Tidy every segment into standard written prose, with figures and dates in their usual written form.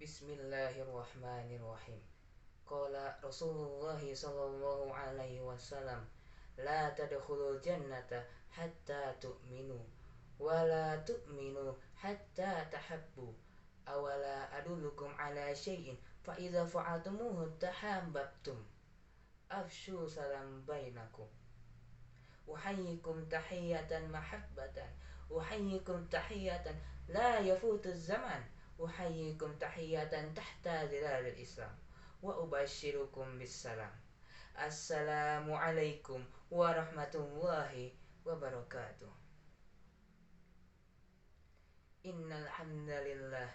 Bismillahirrahmanirrahim. Qala Rasulullah sallallahu alaihi wasallam, la tadkhulul jannata hatta tu'minu wa la tu'minu hatta tahabbu. Awala adullukum ala syai'in fa idza fa'altumuhu tahabbtum. Afshu salam bainakum. Uhayyikum tahiyatan mahabbatan. Uhayyikum tahiyatan la yafutu zaman. Uhayyikum tahiyatan tahta zilalil Islam. Wa ubashirukum bisalam. Assalamualaikum warahmatullahi wabarakatuh. Innal hamdalillah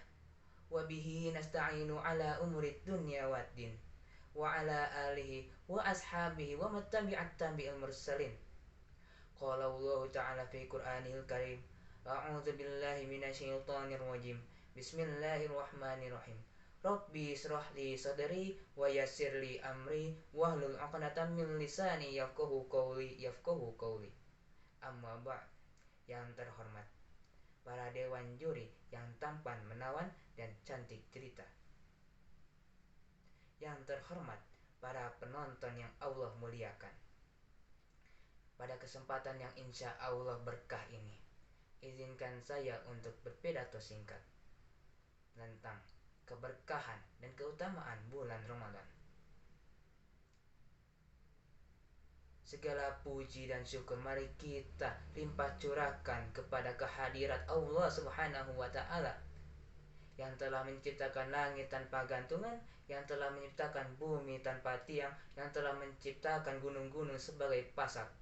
wa bihi nasta'inu ala umuri dunya waddin wa ala alihi wa ashabihi wa mattabi'at tabi'il mursalin. Qala Allah ta'ala fi Qur'anil Karim, a'udzu billahi minasyaitonir rajim. Bismillahirrahmanirrahim. Rabbi israh li sadri wa yassir li amri wahlul 'uqdatam min lisani yafqahu qawli. Amma ba'd. Yang terhormat para dewan juri yang tampan menawan dan cantik cerita. Yang terhormat para penonton yang Allah muliakan. Pada kesempatan yang insya Allah berkah ini, izinkan saya untuk berpidato singkat tentang keberkahan dan keutamaan bulan Ramadan. Segala puji dan syukur mari kita limpah curahkan kepada kehadirat Allah Subhanahu wa Ta'ala, yang telah menciptakan langit tanpa gantungan, yang telah menciptakan bumi tanpa tiang, yang telah menciptakan gunung-gunung sebagai pasak.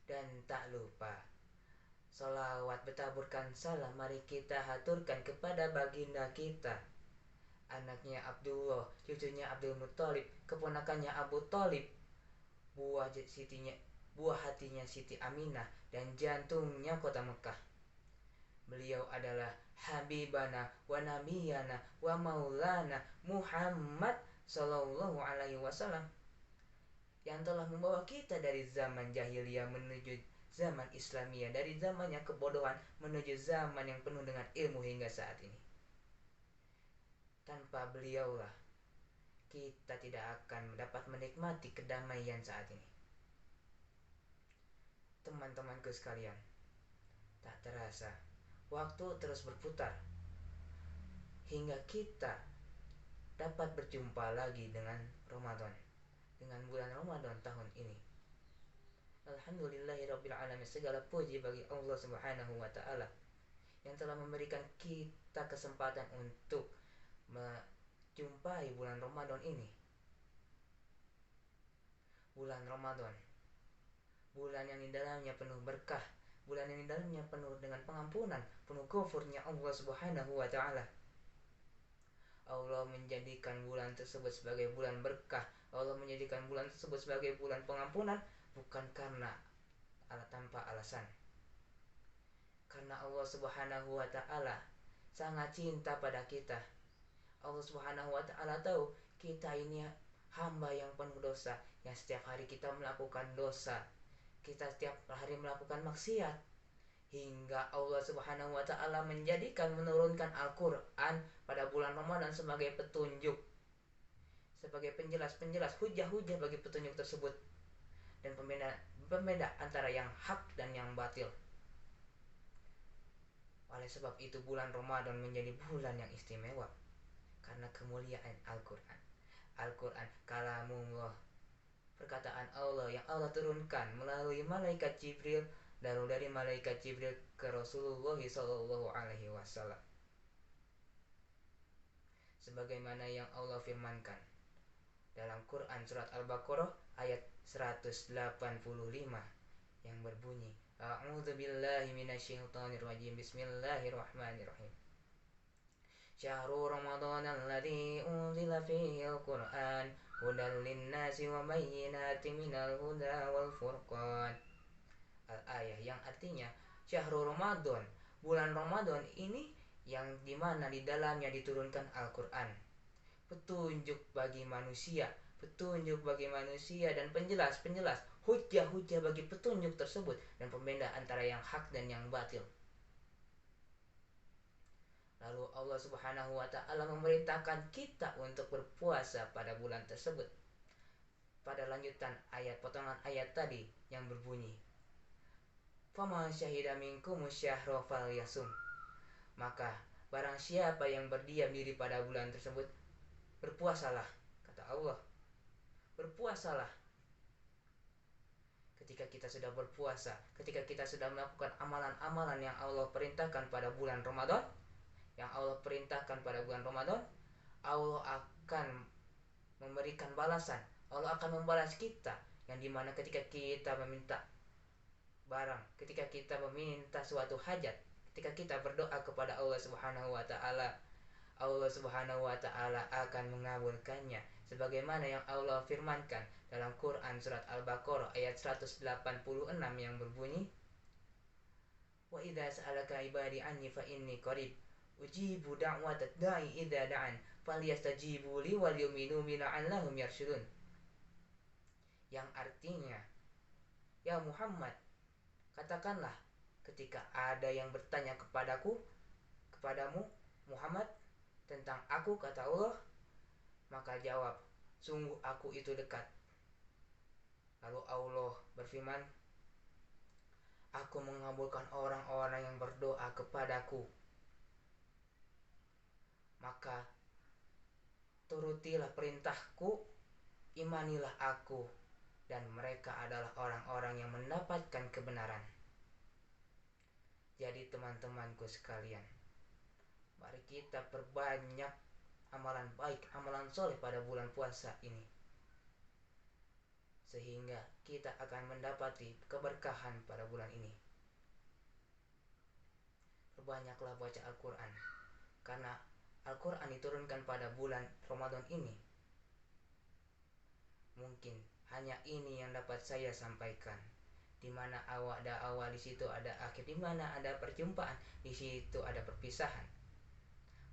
Dan tak lupa, salawat bertaburkan salam mari kita haturkan kepada baginda kita, anaknya Abdullah, cucunya Abdul Muttalib, keponakannya Abu Thalib, buah hatinya Siti Aminah, dan jantungnya kota Mekah. Beliau adalah Habibana wa Nabiyana wa Maulana Muhammad sallallahu alaihi wasallam, yang telah membawa kita dari zaman jahiliyah menuju zaman Islamiyah, dari zaman yang kebodohan menuju zaman yang penuh dengan ilmu hingga saat ini. Tanpa beliaulah kita tidak akan dapat menikmati kedamaian saat ini. Teman-temanku sekalian, tak terasa waktu terus berputar hingga kita dapat berjumpa lagi dengan Ramadan, dengan bulan Ramadan tahun ini. Alhamdulillahirabbil alamin, segala puji bagi Allah Subhanahu wa Ta'ala yang telah memberikan kita kesempatan untuk menjumpai bulan Ramadan ini. Bulan Ramadan, bulan yang di dalamnya penuh berkah, bulan yang di dalamnya penuh dengan pengampunan, penuh ghafurnya Allah Subhanahu wa Ta'ala. Allah menjadikan bulan tersebut sebagai bulan berkah, Allah menjadikan bulan tersebut sebagai bulan pengampunan, bukan karena tanpa alasan. Karena Allah Subhanahu wa Ta'ala sangat cinta pada kita. Allah Subhanahu wa Ta'ala tahu kita ini hamba yang penuh dosa, yang setiap hari kita melakukan dosa, kita setiap hari melakukan maksiat, hingga Allah Subhanahu wa Ta'ala menurunkan Al-Quran pada bulan Ramadan sebagai petunjuk, sebagai penjelas hujah-hujah bagi petunjuk tersebut, dan pembeda antara yang hak dan yang batil. Oleh sebab itu bulan Ramadan menjadi bulan yang istimewa karena kemuliaan Al-Quran. Al-Quran kalamullah, perkataan Allah yang Allah turunkan melalui malaikat Jibril, lalu dari malaikat Jibril ke Rasulullah sallallahu alaihi wasallam. Sebagaimana yang Allah firmankan dalam Quran surat Al-Baqarah ayat 185 yang berbunyi, a'udzu billahi minasyaitonir rajim. Bismillahirrahmanirrahim. Syahrul Ramadhanal ladzi unzila fihi al-Qur'an hudan lin-nasi wa bayyinatin minal huda wal furqan. Al-ayah, yang artinya Syahrul Ramadan, bulan Ramadan ini yang dimana di dalamnya diturunkan Al-Quran, petunjuk bagi manusia, dan penjelas hujah-hujah bagi petunjuk tersebut, dan pembeda antara yang hak dan yang batil. Lalu Allah Subhanahu wa taala memerintahkan kita untuk berpuasa pada bulan tersebut. Pada lanjutan ayat potongan ayat tadi yang berbunyi, "Faman syahida minkum syahra falyasum." Maka barang siapa yang berdiam diri pada bulan tersebut, berpuasalah, kata Allah. Berpuasalah. Ketika kita sudah berpuasa, ketika kita sudah melakukan amalan-amalan yang Allah perintahkan pada bulan Ramadan, Allah akan memberikan balasan. Allah akan membalas kita, yang dimana ketika kita meminta barang, ketika kita meminta suatu hajat, ketika kita berdoa kepada Allah Subhanahu wa taala, Allah Subhanahu wa taala akan mengabulkannya, sebagaimana yang Allah firmankan dalam Quran surat Al-Baqarah ayat 186 yang berbunyi, "Wa idza sa'alaka ibadi anni fa inni qarib ujibu da'watad da'i idza da'an falyastajibu li wal yu'minu bi la'allahum yarshudun." Yang artinya, ya Muhammad, katakanlah ketika ada yang bertanya kepadamu Muhammad tentang aku, kata Allah, maka jawab, sungguh aku itu dekat. Lalu Allah berfirman, aku mengabulkan orang-orang yang berdoa kepadaku. Maka turutilah perintahku, imanilah aku, dan mereka adalah orang-orang yang mendapatkan kebenaran. Jadi teman-temanku sekalian, mari kita perbanyak amalan baik, amalan soleh pada bulan puasa ini, sehingga kita akan mendapati keberkahan pada bulan ini. Perbanyaklah baca Al-Quran, karena Al-Quran diturunkan pada bulan Ramadan ini. Mungkin hanya ini yang dapat saya sampaikan. Di mana ada awal, di situ ada akhir, di mana ada perjumpaan, di situ ada perpisahan.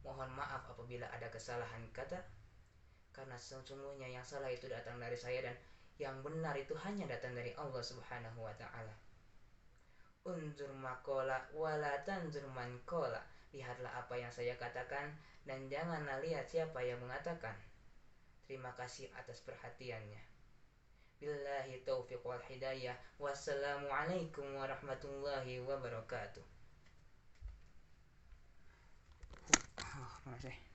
Mohon maaf apabila ada kesalahan kata, karena sesungguhnya yang salah itu datang dari saya dan yang benar itu hanya datang dari Allah Subhanahu wa taala. Unzur maqala wala tanzur man qala. Lihatlah apa yang saya katakan dan janganlah lihat siapa yang mengatakan. Terima kasih atas perhatiannya. Billahi taufiq wal hidayah. Wassalamualaikum warahmatullahi wabarakatuh.